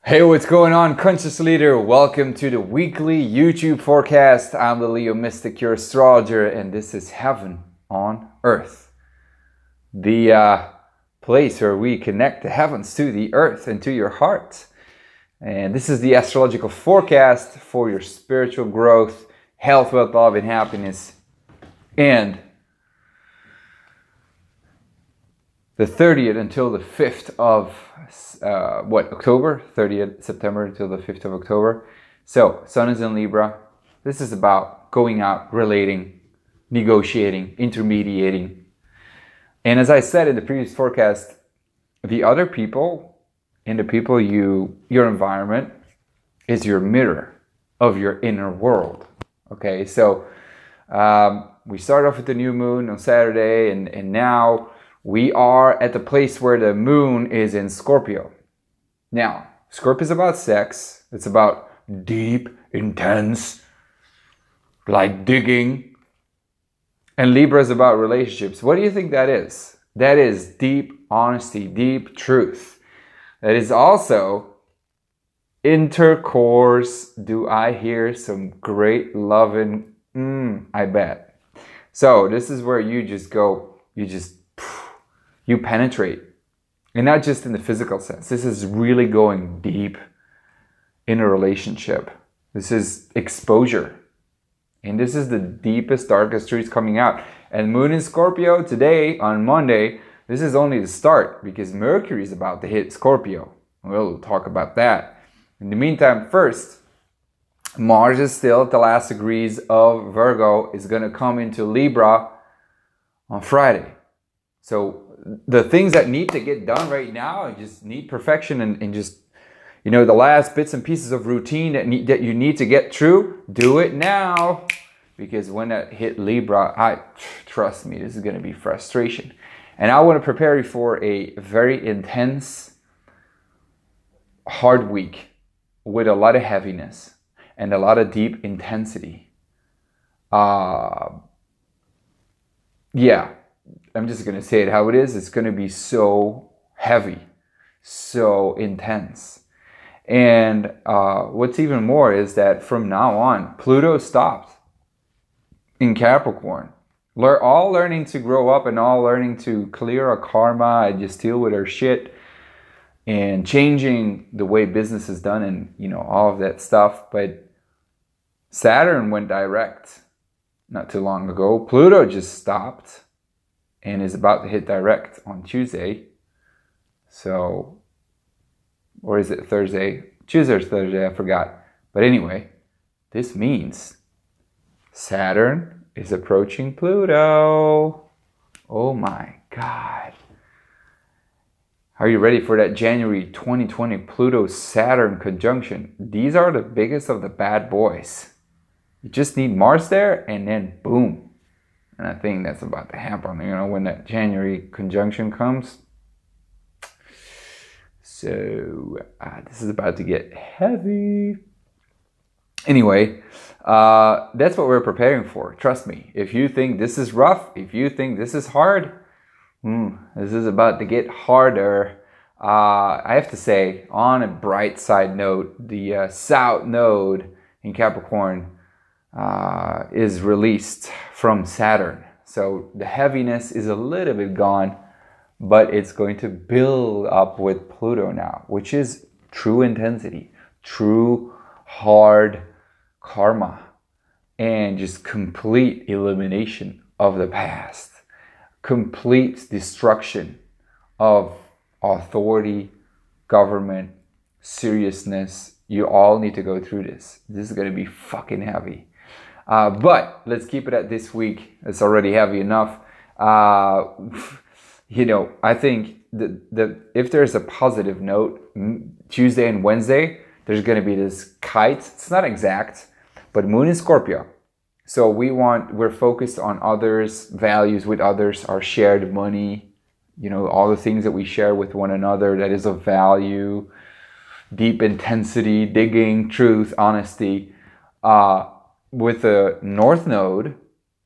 Hey, what's going on, conscious leader? Welcome to the weekly YouTube forecast. I'm the Leo Mystic, your astrologer, and this is Heaven on Earth, the place where we connect the heavens to the earth and to your heart. And this is the astrological forecast for your spiritual growth, health, wealth, love, and happiness. And the 30th until the 5th of October? 30th September until the 5th of October. So, Sun is in Libra. This is about going out, relating, negotiating, intermediating. And as I said in the previous forecast, the other people and the people your environment is your mirror of your inner world. Okay, so we start off with the new moon on Saturday, and now we are at the place where the moon is in Scorpio. Now, Scorpio is about sex. It's about deep, intense, like digging. And Libra is about relationships. What do you think that is? That is deep honesty, deep truth. That is also intercourse. Do I hear some great loving? I bet. So this is where you just go, you penetrate. And not just in the physical sense. This is really going deep in a relationship. This is exposure. And this is the deepest, darkest truths coming out. And Moon in Scorpio today, on Monday, this is only the start because Mercury is about to hit Scorpio. We'll talk about that. In the meantime, first, Mars is still at the last degrees of Virgo, is going to come into Libra on Friday. So the things that need to get done right now, just need perfection and just, the last bits and pieces of routine that you need to get through, do it now. Because when that hit Libra, trust me, this is going to be frustration. And I want to prepare you for a very intense, hard week with a lot of heaviness and a lot of deep intensity. I'm just going to say it how it is. It's going to be so heavy, so intense. And what's even more is that from now on, Pluto stopped in Capricorn. We're all learning to grow up and all learning to clear our karma and just deal with our shit and changing the way business is done and, all of that stuff. But Saturn went direct not too long ago. Pluto just stopped and is about to hit direct on Tuesday. So, or is it Thursday? Tuesday or Thursday, I forgot. But anyway, this means Saturn is approaching Pluto. Oh my God. Are you ready for that January 2020 Pluto-Saturn conjunction? These are the biggest of the bad boys. You just need Mars there and then boom. And I think that's about to happen, when that January conjunction comes. So this is about to get heavy. Anyway, that's what we're preparing for. Trust me. If you think this is rough, if you think this is hard, this is about to get harder. I have to say, on a bright side note, the South Node in Capricorn is released from Saturn. So the heaviness is a little bit gone, but it's going to build up with Pluto now, which is true intensity, true hard karma, and just complete elimination of the past, complete destruction of authority, government, seriousness. You all need to go through this. This is going to be fucking heavy. But let's keep it at this week. It's already heavy enough. I think that if there's a positive note, Tuesday and Wednesday, there's going to be this kite. It's not exact, but Moon in Scorpio. So we're focused on others, values with others, our shared money, all the things that we share with one another that is of value, deep intensity, digging, truth, honesty. With the North Node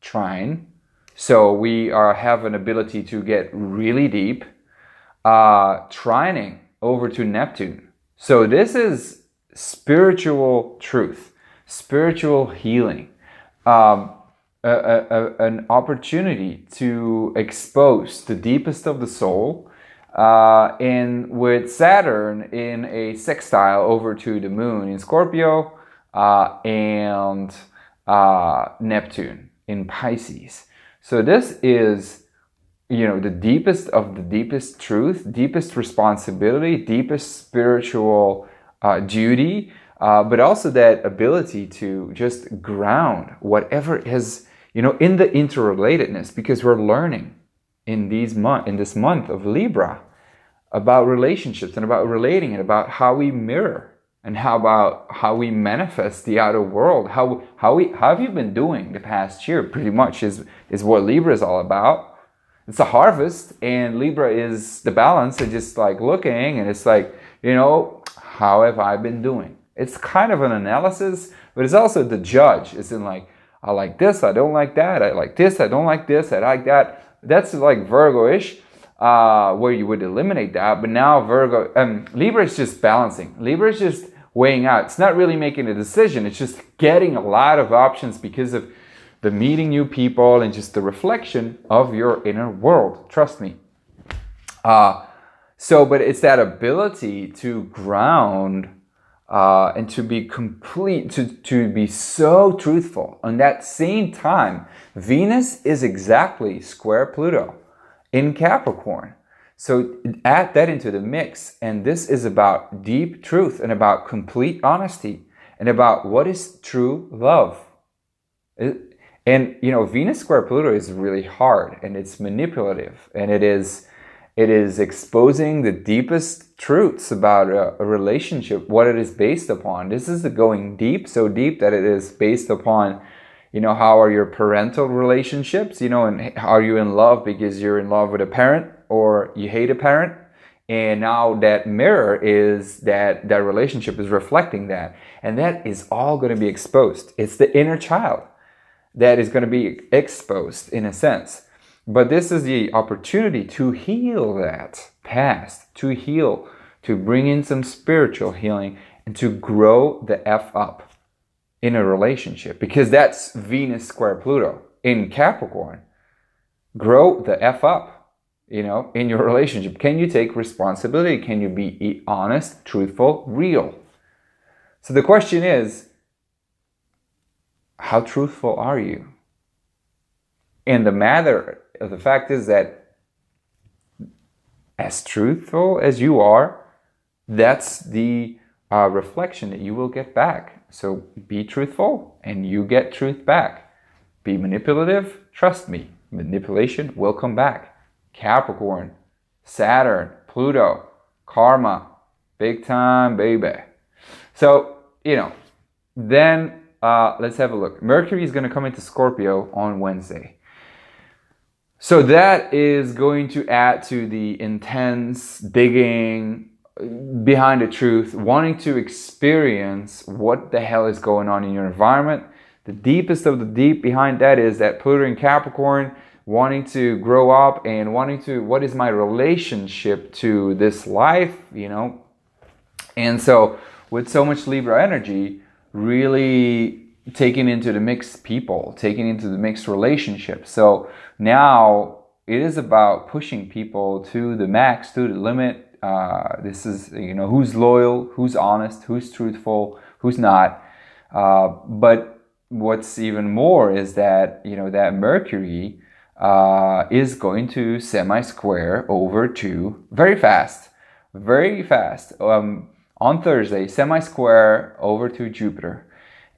trine, so we have an ability to get really deep, trining over to Neptune. So this is spiritual truth, spiritual healing, an opportunity to expose the deepest of the soul. And with Saturn in a sextile over to the moon in Scorpio, and Neptune in Pisces. So this is, the deepest of the deepest truth, deepest responsibility, deepest spiritual duty, but also that ability to just ground whatever is, in the interrelatedness, because we're learning in this month of Libra about relationships and about relating and about how we mirror and how we manifest the outer world. How have you been doing the past year? Pretty much is what Libra is all about. It's a harvest, and Libra is the balance, and just like looking, and it's like, how have I been doing? It's kind of an analysis, but it's also the judge. It's in like, I like this, I don't like that, I like this, I don't like this, I like that. That's like Virgo-ish, where you would eliminate that. But now Libra is just balancing. Libra is just weighing out. It's not really making a decision. It's just getting a lot of options because of the meeting new people and just the reflection of your inner world. Trust me. But it's that ability to ground and to be complete, to be so truthful. And at that same time, Venus is exactly square Pluto in Capricorn. So add that into the mix, and this is about deep truth and about complete honesty and about what is true love. And Venus square Pluto is really hard, and it's manipulative, and it is exposing the deepest truths about a relationship, what it is based upon. This is going deep, so deep that it is based upon, how are your parental relationships, and are you in love because you're in love with a parent, or you hate a parent? And now that mirror is that relationship is reflecting that, and that is all going to be exposed. It's the inner child that is going to be exposed in a sense. But this is the opportunity to heal that past, to heal, to bring in some spiritual healing, and to grow the F up in a relationship, because that's Venus square Pluto in Capricorn. Grow the F up, in your relationship. Can you take responsibility? Can you be honest, truthful, real? So the question is, how truthful are you? And the fact is that as truthful as you are, that's the reflection that you will get back. So be truthful and you get truth back. Be manipulative, trust me, manipulation will come back. Capricorn, Saturn, Pluto, karma, big time, baby. So, then let's have a look. Mercury is going to come into Scorpio on Wednesday. So that is going to add to the intense digging behind the truth, wanting to experience what the hell is going on in your environment. The deepest of the deep behind that is that Pluto in Capricorn, wanting to grow up and what is my relationship to this life, And so with so much Libra energy, really taking into the mix people, taking into the mix relationships. So now it is about pushing people to the max, to the limit. This is, who's loyal, who's honest, who's truthful, who's not. But what's even more is that, that Mercury is going to semi-square over to very fast on Thursday, semi-square over to Jupiter.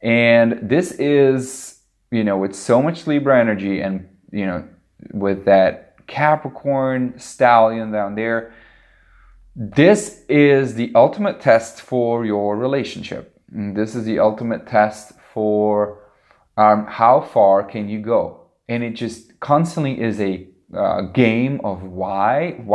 And this is, with so much Libra energy and, with that Capricorn stallion down there, this is the ultimate test for your relationship. This is the ultimate test for how far can you go. And it just constantly is a game of why, and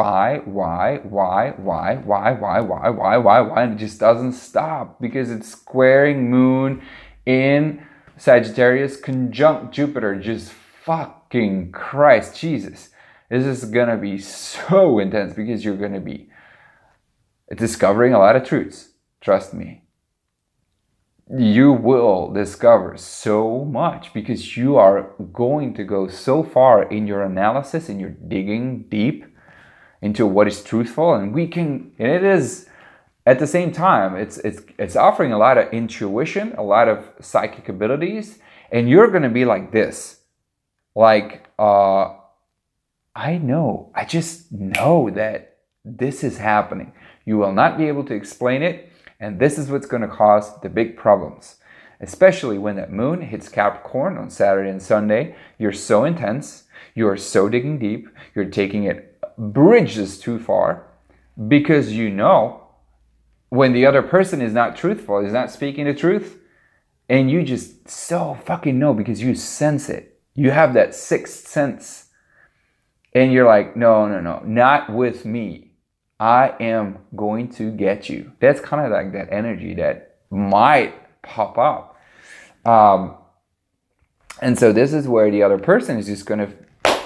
it just doesn't stop because it's squaring Moon in Sagittarius conjunct Jupiter. Just fucking Christ, Jesus. This is gonna be so intense because you're gonna be discovering a lot of truths. Trust me. You will discover so much because you are going to go so far in your analysis and you're digging deep into what is truthful, and it is at the same time, it's offering a lot of intuition, a lot of psychic abilities, and you're going to be like this. Like, I just know that this is happening. You will not be able to explain it, and this is what's going to cause the big problems. Especially when that moon hits Capricorn on Saturday and Sunday. You're so intense, you are so digging deep, you're taking it bridges too far, because you know when the other person is not truthful, is not speaking the truth, and you just so fucking know because you sense it. You have that sixth sense. And you're like, no, not with me. I am going to get you. That's kind of like that energy that might pop up. And so this is where the other person is just going to,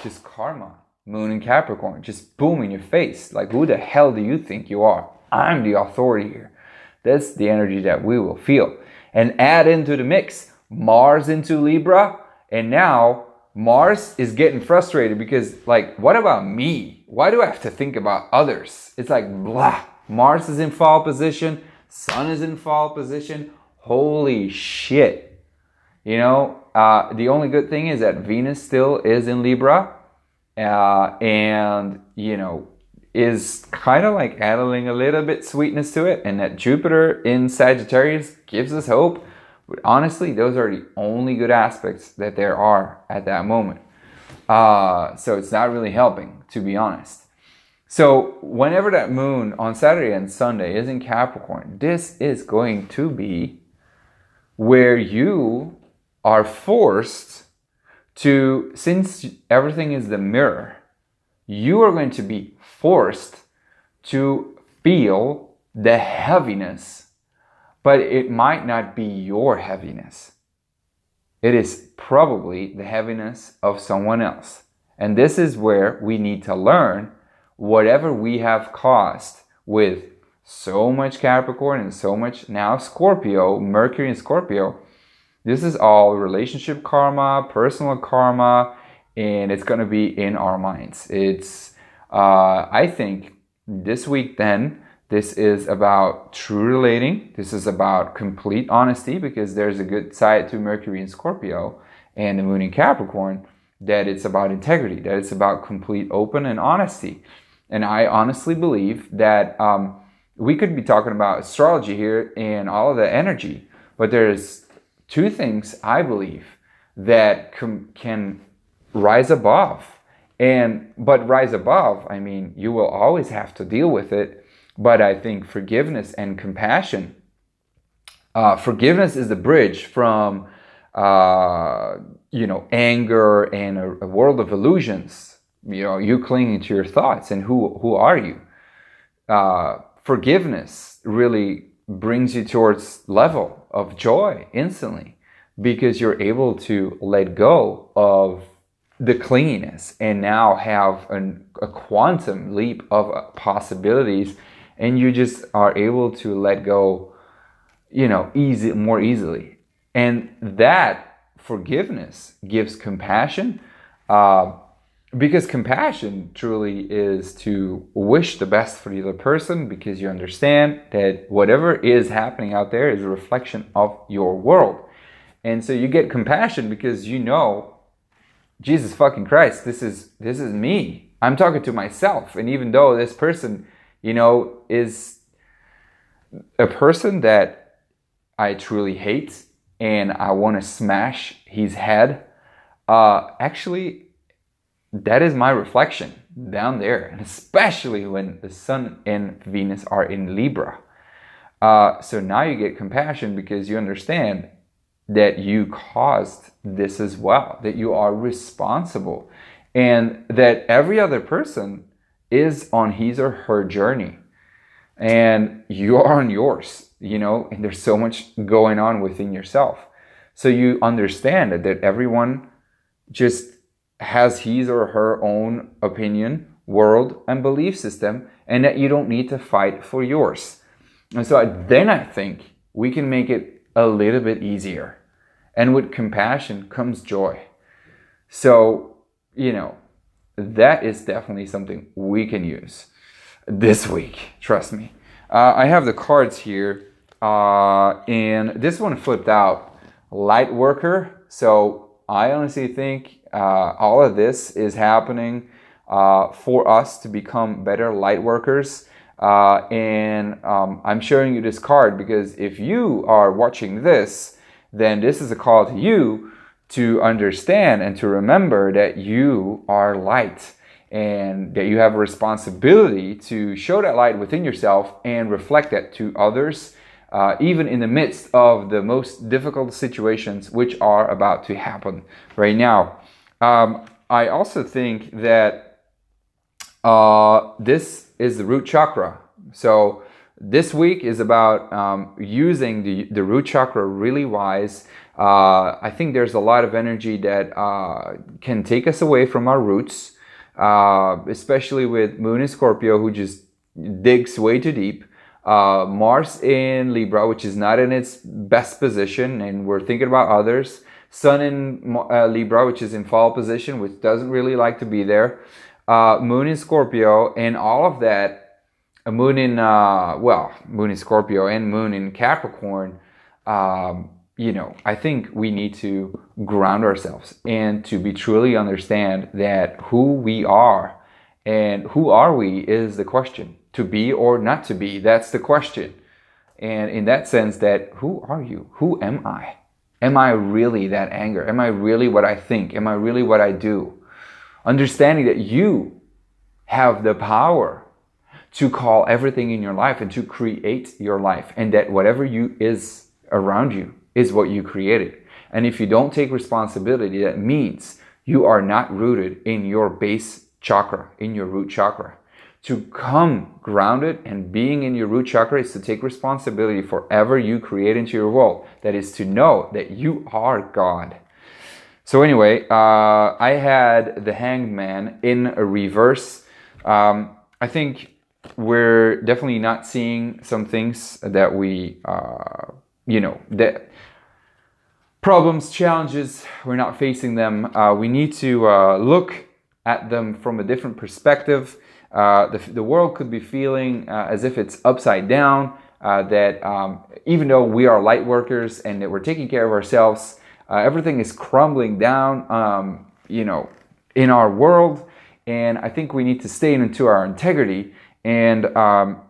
just karma, moon in Capricorn, just boom in your face. Like, who the hell do you think you are? I'm the authority here. That's the energy that we will feel. And add into the mix Mars into Libra. And now Mars is getting frustrated because, like, what about me? Why do I have to think about others? It's like, blah. Mars is in fall position. Sun is in fall position. Holy shit. You know, the only good thing is that Venus still is in Libra. And, you know, is kind of like adding a little bit sweetness to it. And that Jupiter in Sagittarius gives us hope. But honestly, those are the only good aspects that there are at that moment. So it's not really helping, to be honest. So whenever that moon on Saturday and Sunday is in Capricorn, this is going to be where you are forced to, since everything is the mirror, you are going to be forced to feel the heaviness, but it might not be your heaviness. It is probably the heaviness of someone else. And this is where we need to learn whatever we have caused with so much Capricorn and so much now Scorpio, Mercury and Scorpio. This is all relationship karma, personal karma, and it's going to be in our minds. It's, I think this week then, this is about true relating. This is about complete honesty, because there's a good side to Mercury in Scorpio and the moon in Capricorn, that it's about integrity, that it's about complete open and honesty. And I honestly believe that we could be talking about astrology here and all of the energy, but there's two things I believe that can rise above. But rise above, I mean, you will always have to deal with it. But I think forgiveness and compassion, forgiveness is the bridge from, anger and a world of illusions. You know, you clinging to your thoughts and who are you? Forgiveness really brings you towards level of joy instantly, because you're able to let go of the clinginess and now have a quantum leap of possibilities, and you just are able to let go, more easily. And that forgiveness gives compassion, because compassion truly is to wish the best for the other person, because you understand that whatever is happening out there is a reflection of your world. And so you get compassion because you know, Jesus fucking Christ, this is me. I'm talking to myself. And even though this person, is a person that I truly hate and I want to smash his head, actually, that is my reflection down there. And especially when the Sun and Venus are in Libra. So now you get compassion because you understand that you caused this as well, that you are responsible, and that every other person is on his or her journey, and you are on yours, and there's so much going on within yourself. So you understand that everyone just has his or her own opinion, world, and belief system, and that you don't need to fight for yours. And so then I think we can make it a little bit easier. And with compassion comes joy. So, you know, that is definitely something we can use this week. Trust me. I have the cards here. And this one flipped out. Lightworker. So I honestly think all of this is happening for us to become better light workers. And I'm showing you this card because if you are watching this, then this is a call to you to understand and to remember that you are light and that you have a responsibility to show that light within yourself and reflect that to others, even in the midst of the most difficult situations which are about to happen right now. I also think that this is the root chakra. So this week is about using the root chakra really wise. I think there's a lot of energy that can take us away from our roots, especially with Moon in Scorpio, who just digs way too deep. Mars in Libra, which is not in its best position, and we're thinking about others. Sun in Libra, which is in fall position, which doesn't really like to be there. Moon in Scorpio, and all of that. Moon in Moon in Scorpio and Moon in Capricorn. You know, I think we need to ground ourselves and to be truly understand that who we are and who are we is the question. To be or not to be, that's the question. And in that sense, that who are you? Who am I? Am I really that anger? Am I really what I think? Am I really what I do? Understanding that you have the power to call everything in your life and to create your life, and that whatever you is around you is what you created. And if you don't take responsibility, that means you are not rooted in your base chakra, in your root chakra. To come grounded and being in your root chakra is to take responsibility for whatever you create into your world. That is to know that you are God. So anyway, I had the Hanged Man in a reverse. I think we're definitely not seeing some things that we, that problems, challenges, we're not facing them. We need to look at them from a different perspective. The world could be feeling as if it's upside down, that even though we are light workers and that we're taking care of ourselves, everything is crumbling down, in our world. And I think we need to stay into our integrity and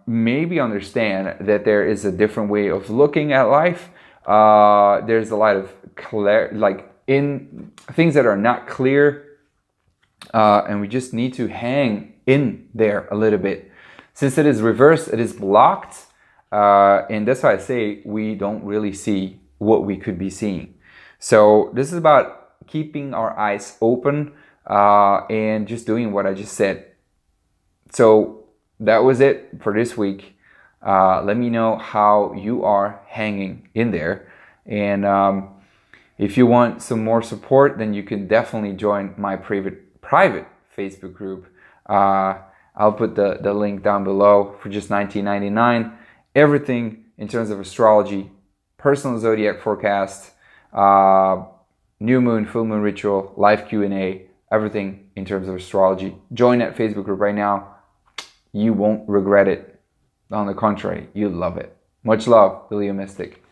maybe understand that there is a different way of looking at life. There's a lot of in things that are not clear, and we just need to hang in there a little bit. Since it is reversed, it is blocked, and that's why I say we don't really see what we could be seeing. So this is about keeping our eyes open and just doing what I just said. So that was it for this week. Let me know how you are hanging in there. And if you want some more support, then you can definitely join my private Facebook group. I'll put the link down below for just $19.99. Everything in terms of astrology, personal zodiac forecast, new moon, full moon ritual, live Q&A, everything in terms of astrology. Join that Facebook group right now. You won't regret it. On the contrary, you'll love it. Much love, Billy a Mystic.